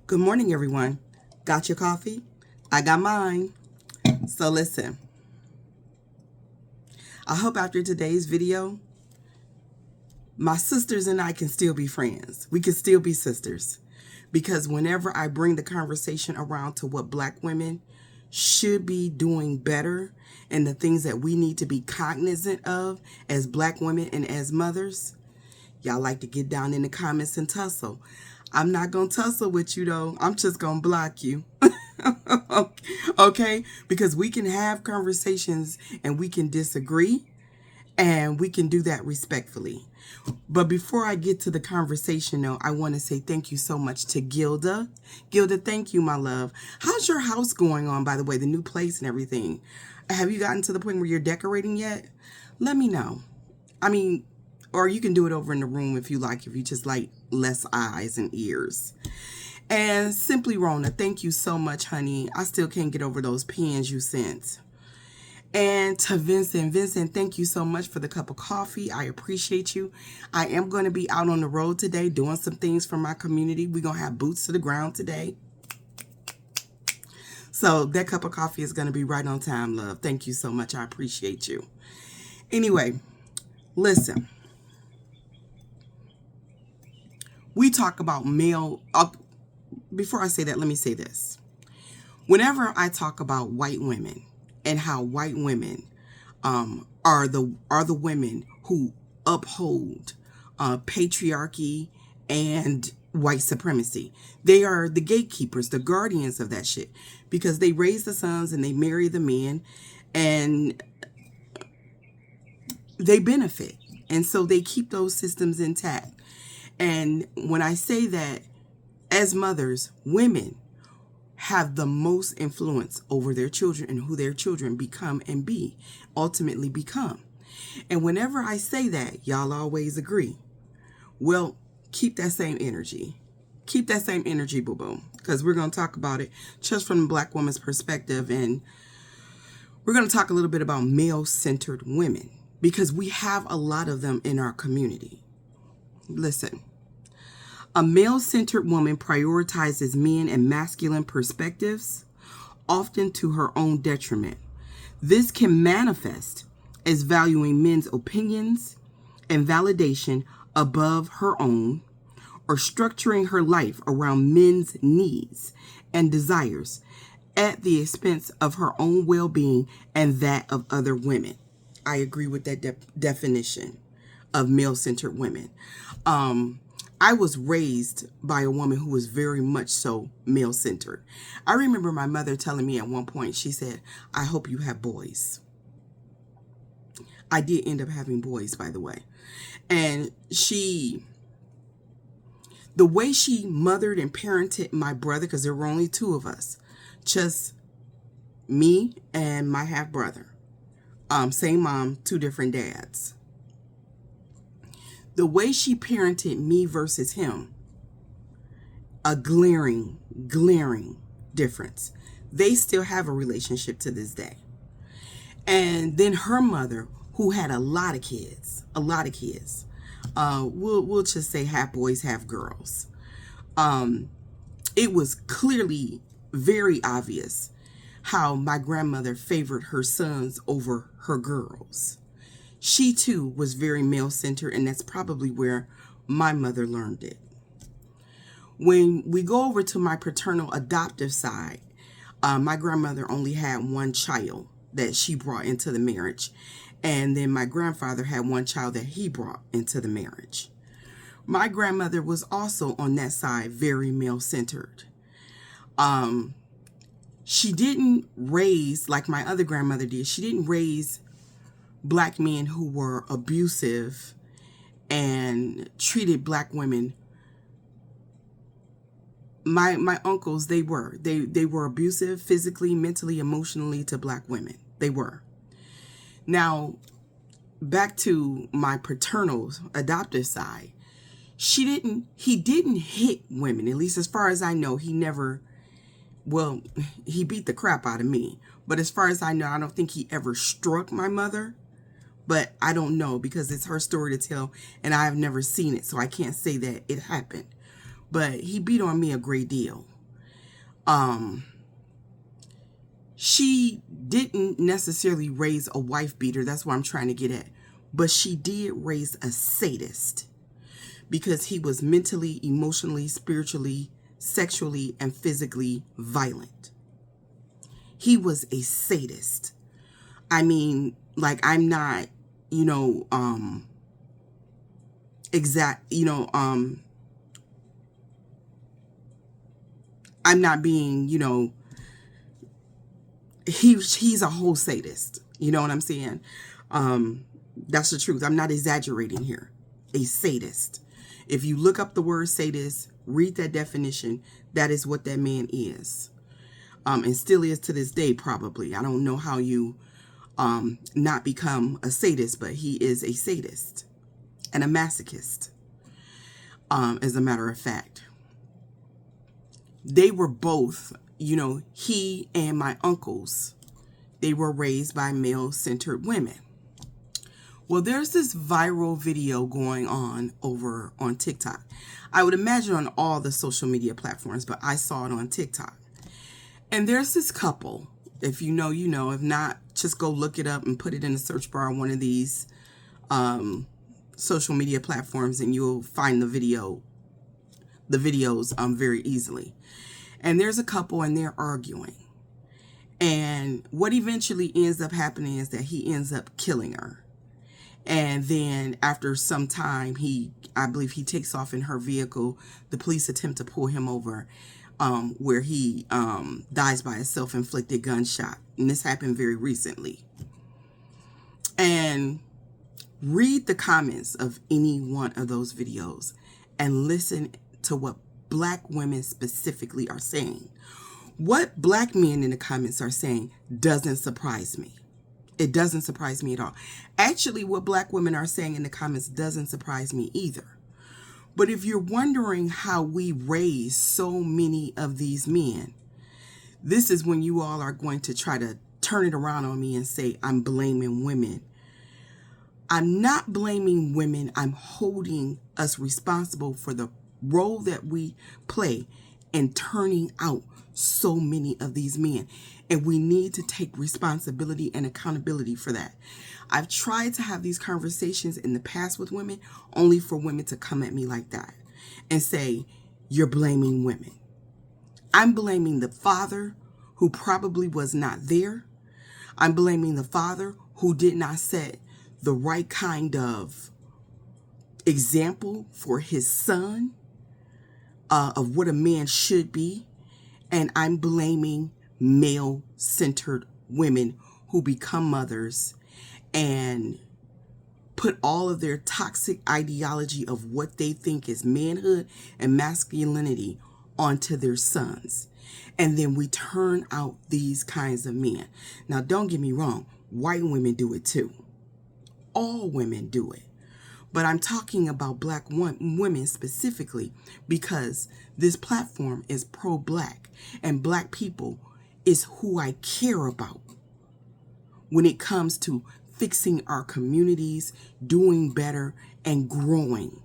Good morning, everyone. Got your coffee? I got mine. So listen, I hope after today's video, my sisters and I can still be friends. We can still be sisters. Because whenever I bring the conversation around to what Black women should be doing better and the things that we need to be cognizant of as Black women and as mothers, y'all like to get down in the comments and tussle. I'm not going to tussle with you, though. I'm just going to block you. Okay? Because we can have conversations and we can disagree, and we can do that respectfully. But before I get to the conversation, though, I want to say thank you so much to Gilda. Gilda, thank you, my love. How's your house going on, by the way, the new place and everything? Have you gotten to the point where you're decorating yet? Let me know. I mean, or you can do it over in the room if you like, if you just like less eyes and ears. And Simply Rona, thank you so much, honey. I still can't get over those pens you sent. And to Vincent, thank you so much for the cup of coffee. I appreciate you. I am going to be out on the road today doing some things for my community. We're going to have boots to the ground today. So that cup of coffee is going to be right on time, love. Thank you so much. I appreciate you. Anyway, listen. We talk about before I say that, let me say this. Whenever I talk about white women and how white women are the women who uphold patriarchy and white supremacy. They are the gatekeepers, the guardians of that shit, because they raise the sons and they marry the men and they benefit. And so they keep those systems intact. And when I say that, as mothers, women have the most influence over their children and who their children become and ultimately become. And whenever I say that, y'all always agree. Well, keep that same energy. Keep that same energy, boo-boo, because we're going to talk about it just from the Black woman's perspective. And we're going to talk a little bit about male-centered women, because we have a lot of them in our community. Listen, a male-centered woman prioritizes men and masculine perspectives, often to her own detriment. This can manifest as valuing men's opinions and validation above her own, or structuring her life around men's needs and desires at the expense of her own well-being and that of other women. I agree with that definition of male-centered women. I was raised by a woman who was very much so male-centered. I remember my mother telling me at one point, she said, I hope you have boys. I did end up having boys, by the way. And the way she mothered and parented my brother, because there were only two of us, just me and my half-brother. Same mom, two different dads. The way she parented me versus him, a glaring difference. They still have a relationship to this day. And then her mother, who had a lot of kids, we'll just say half boys, half girls. It was clearly very obvious how my grandmother favored her sons over her girls. She too was very male-centered, and that's probably where my mother learned it. When we go over to my paternal adoptive side, my grandmother only had one child that she brought into the marriage. And then my grandfather had one child that he brought into the marriage. My grandmother was also on that side very male-centered. She didn't raise, like my other grandmother did, she didn't raise Black men who were abusive and treated Black women. My uncles, they were abusive physically, mentally, emotionally to Black women. They were. Now, back to my paternal adoptive side, he didn't hit women, at least as far as I know. He beat the crap out of me. But as far as I know, I don't think he ever struck my mother. But I don't know, because it's her story to tell and I have never seen it, so I can't say that it happened. But he beat on me a great deal. Um, she didn't necessarily raise a wife beater. That's what I'm trying to get at. But she did raise a sadist, because he was mentally, emotionally, spiritually, sexually, and physically violent. He was a sadist. I mean, like, I'm not, I'm not being, he's a whole sadist. You know what I'm saying? That's the truth. I'm not exaggerating here. A sadist. If you look up the word sadist, read that definition, that is what that man is. And still is to this day, probably. I don't know how you not become a sadist, but he is a sadist and a masochist, as a matter of fact. They were both, he and my uncles, they were raised by male-centered women. Well, there's this viral video going on over on TikTok. I would imagine on all the social media platforms, but I saw it on TikTok. And there's this couple. If you know, you know. If not, just go look it up and put it in the search bar on one of these social media platforms, and you'll find the videos very easily. And there's a couple, and they're arguing. And what eventually ends up happening is that he ends up killing her. And then after some time, I believe he takes off in her vehicle. The police attempt to pull him over, where he dies by a self-inflicted gunshot. And this happened very recently. And read the comments of any one of those videos and listen to what Black women specifically are saying. What Black men in the comments are saying doesn't surprise me. It doesn't surprise me at all. Actually, what Black women are saying in the comments doesn't surprise me either. But if you're wondering how we raise so many of these men, this is when you all are going to try to turn it around on me and say, I'm blaming women. I'm not blaming women. I'm holding us responsible for the role that we play in turning out so many of these men. And we need to take responsibility and accountability for that. I've tried to have these conversations in the past with women, only for women to come at me like that and say, you're blaming women. I'm blaming the father who probably was not there. I'm blaming the father who did not set the right kind of example for his son of what a man should be. And I'm blaming male-centered women who become mothers and put all of their toxic ideology of what they think is manhood and masculinity onto their sons. And then we turn out these kinds of men. Now, don't get me wrong. White women do it too. All women do it. But I'm talking about Black women specifically because this platform is pro-Black, and Black people is who I care about when it comes to fixing our communities, doing better, and growing.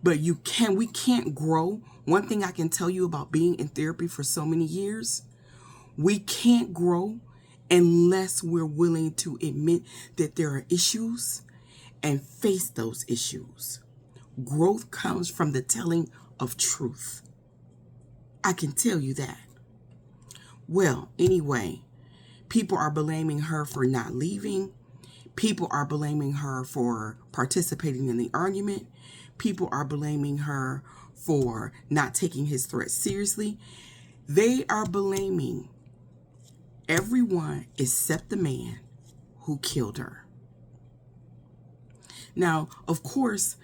But we can't grow. One thing I can tell you about being in therapy for so many years, we can't grow unless we're willing to admit that there are issues and face those issues. Growth comes from the telling of truth. I can tell you that. Well, anyway, people are blaming her for not leaving. People are blaming her for participating in the argument. People are blaming her for not taking his threat seriously. They are blaming everyone except the man who killed her. Now, of course,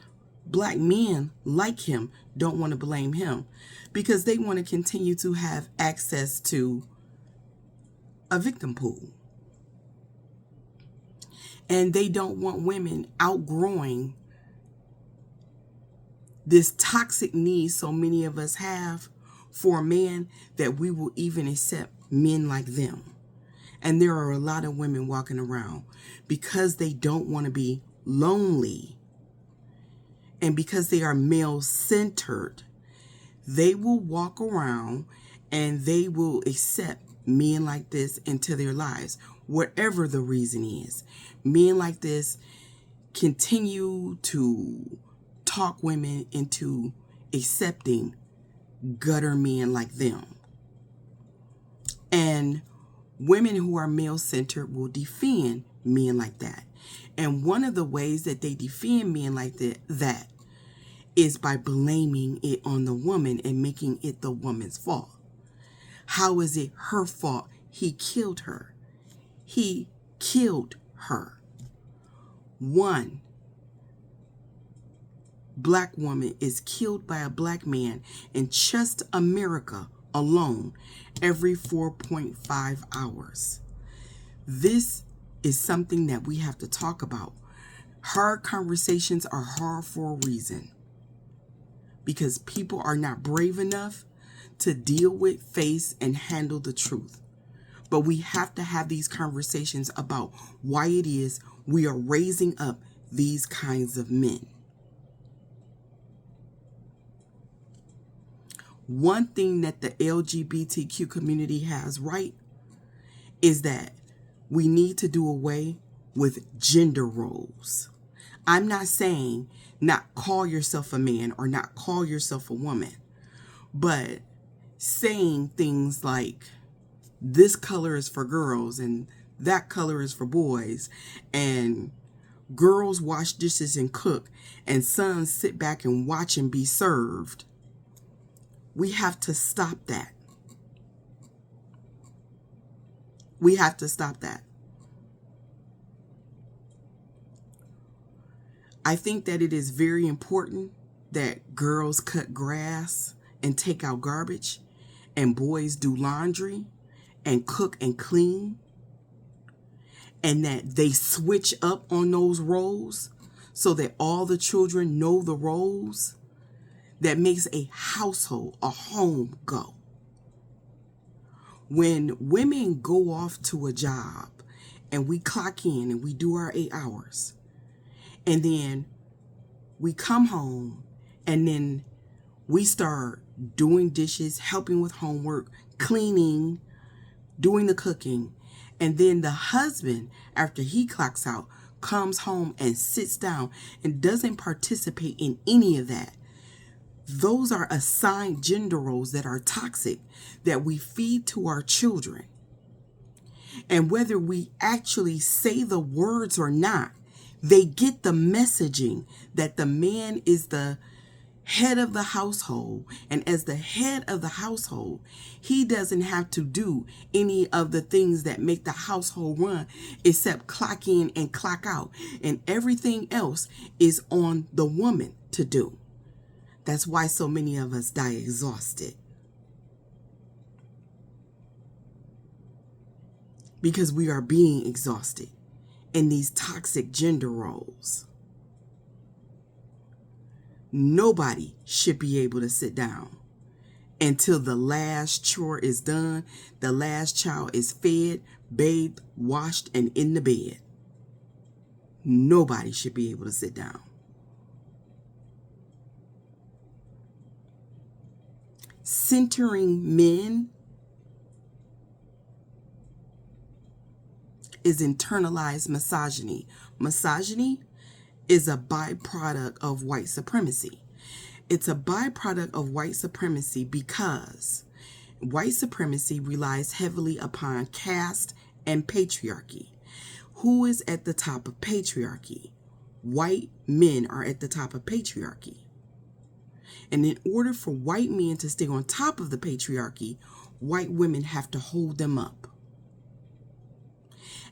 Black men like him don't want to blame him because they want to continue to have access to a victim pool. And they don't want women outgrowing this toxic need so many of us have for a man that we will even accept men like them. And there are a lot of women walking around because they don't want to be lonely, and because they are male-centered, they will walk around and they will accept men like this into their lives, whatever the reason is. Men like this continue to talk women into accepting gutter men like them. And women who are male-centered will defend men like that. And one of the ways that they defend men like that is by blaming it on the woman and making it the woman's fault. How is it her fault? He killed her. He killed her. One black woman is killed by a black man in just America alone every 4.5 hours. This is something that we have to talk about. Hard conversations are hard for a reason, because people are not brave enough to deal with, face, and handle the truth. But we have to have these conversations about why it is we are raising up these kinds of men. One thing that the LGBTQ community has right is that we need to do away with gender roles. I'm not saying not call yourself a man or not call yourself a woman, but saying things like this color is for girls and that color is for boys, and girls wash dishes and cook and sons sit back and watch and be served. We have to stop that. We have to stop that. I think that it is very important that girls cut grass and take out garbage, and boys do laundry and cook and clean, and that they switch up on those roles so that all the children know the roles. That makes a household, a home go. When women go off to a job and we clock in and we do our 8 hours, and then we come home and then we start doing dishes, helping with homework, cleaning, doing the cooking, and then the husband, after he clocks out, comes home and sits down and doesn't participate in any of that. Those are assigned gender roles that are toxic, that we feed to our children. And whether we actually say the words or not, they get the messaging that the man is the head of the household. And as the head of the household, he doesn't have to do any of the things that make the household run except clock in and clock out. And everything else is on the woman to do. That's why so many of us die exhausted. Because we are being exhausted in these toxic gender roles. Nobody should be able to sit down until the last chore is done, the last child is fed, bathed, washed, and in the bed. Nobody should be able to sit down. Centering men is internalized misogyny. Misogyny is a byproduct of white supremacy. It's a byproduct of white supremacy because white supremacy relies heavily upon caste and patriarchy. Who is at the top of patriarchy? White men are at the top of patriarchy. And in order for white men to stay on top of the patriarchy, white women have to hold them up.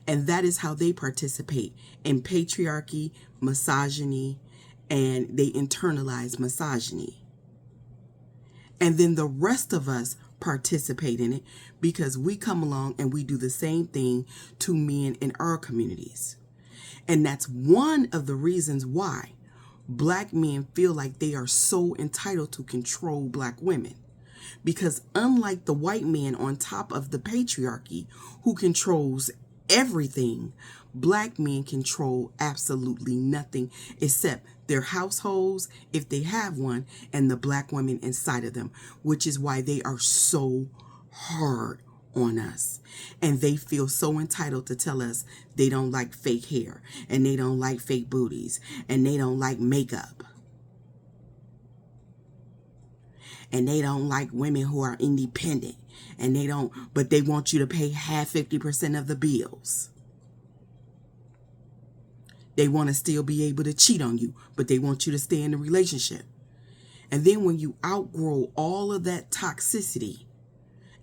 And that is how they participate in patriarchy, misogyny, and they internalize misogyny. And then the rest of us participate in it because we come along and we do the same thing to men in our communities. And that's one of the reasons why Black men feel like they are so entitled to control Black women. Because unlike the white man on top of the patriarchy who controls everything, Black men control absolutely nothing except their households, if they have one, and the Black women inside of them, which is why they are so hard on us. And they feel so entitled to tell us they don't like fake hair, and they don't like fake booties, and they don't like makeup, and they don't like women who are independent, and but they want you to pay half 50% of the bills. They want to still be able to cheat on you, but they want you to stay in the relationship. And then when you outgrow all of that toxicity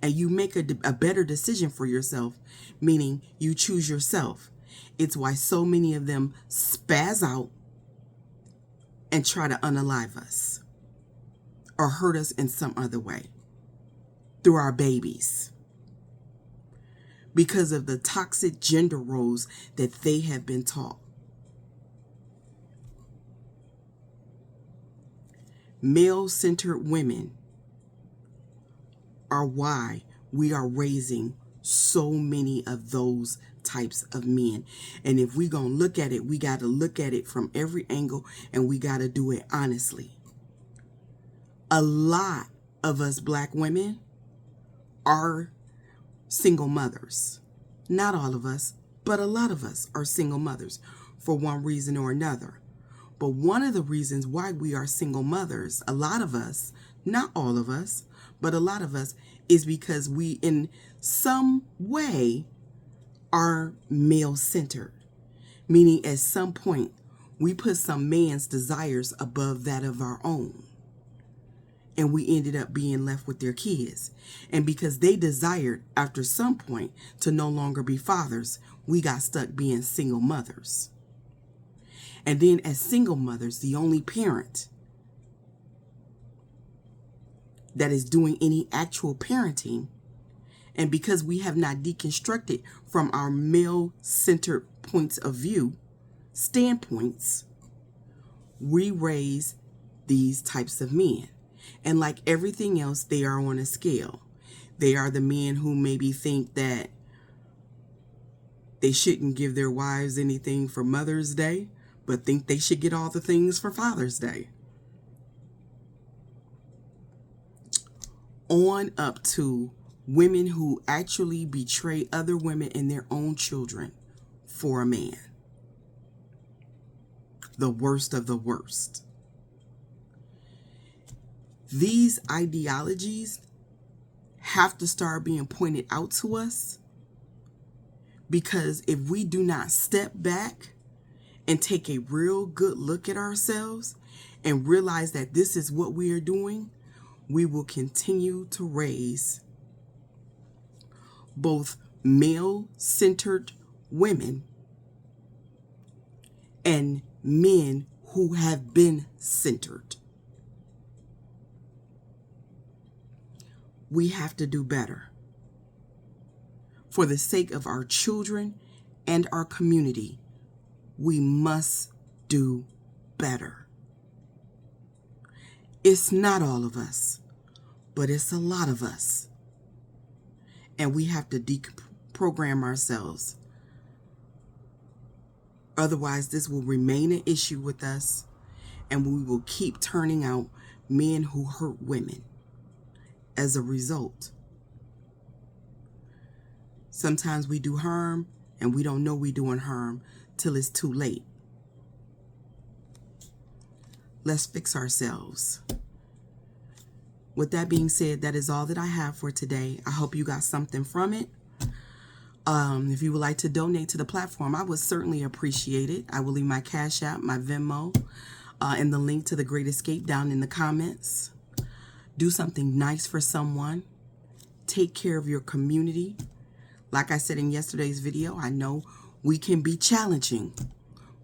and you make a better decision for yourself, meaning you choose yourself, it's why so many of them spaz out and try to unalive us or hurt us in some other way through our babies, because of the toxic gender roles that they have been taught. Male-centered women are why we are raising so many of those types of men. And if we're going to look at it, we got to look at it from every angle, and we got to do it honestly. A lot of us black women are single mothers. Not all of us, but a lot of us are single mothers for one reason or another. But one of the reasons why we are single mothers, a lot of us, not all of us, but a lot of us, is because we in some way are male-centered. Meaning at some point, we put some man's desires above that of our own. And we ended up being left with their kids. And because they desired after some point to no longer be fathers, we got stuck being single mothers. And then as single mothers, the only parent that is doing any actual parenting, and because we have not deconstructed from our male-centered points of view, standpoints, we raise these types of men. And like everything else, they are on a scale. They are the men who maybe think that they shouldn't give their wives anything for Mother's Day, but think they should get all the things for Father's Day. On up to women who actually betray other women and their own children for a man. The worst of the worst. These ideologies have to start being pointed out to us, because if we do not step back and take a real good look at ourselves and realize that this is what we are doing, we will continue to raise both male-centered women and men who have been centered. We have to do better. For the sake of our children and our community, we must do better. It's not all of us, but it's a lot of us. And we have to deprogram ourselves. Otherwise, this will remain an issue with us, and we will keep turning out men who hurt women as a result. Sometimes we do harm, and we don't know we're doing harm till it's too late. Let's fix ourselves. With that being said, that is all that I have for today. I hope you got something from it. If you would like to donate to the platform, I would certainly appreciate it. I will leave my Cash App, my Venmo, and the link to The Great Escape down in the comments. Do something nice for someone. Take care of your community. Like I said in yesterday's video, I know we can be challenging,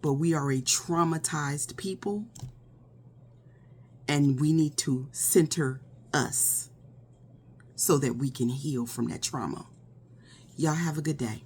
but we are a traumatized people, and we need to center us so that we can heal from that trauma. Y'all have a good day.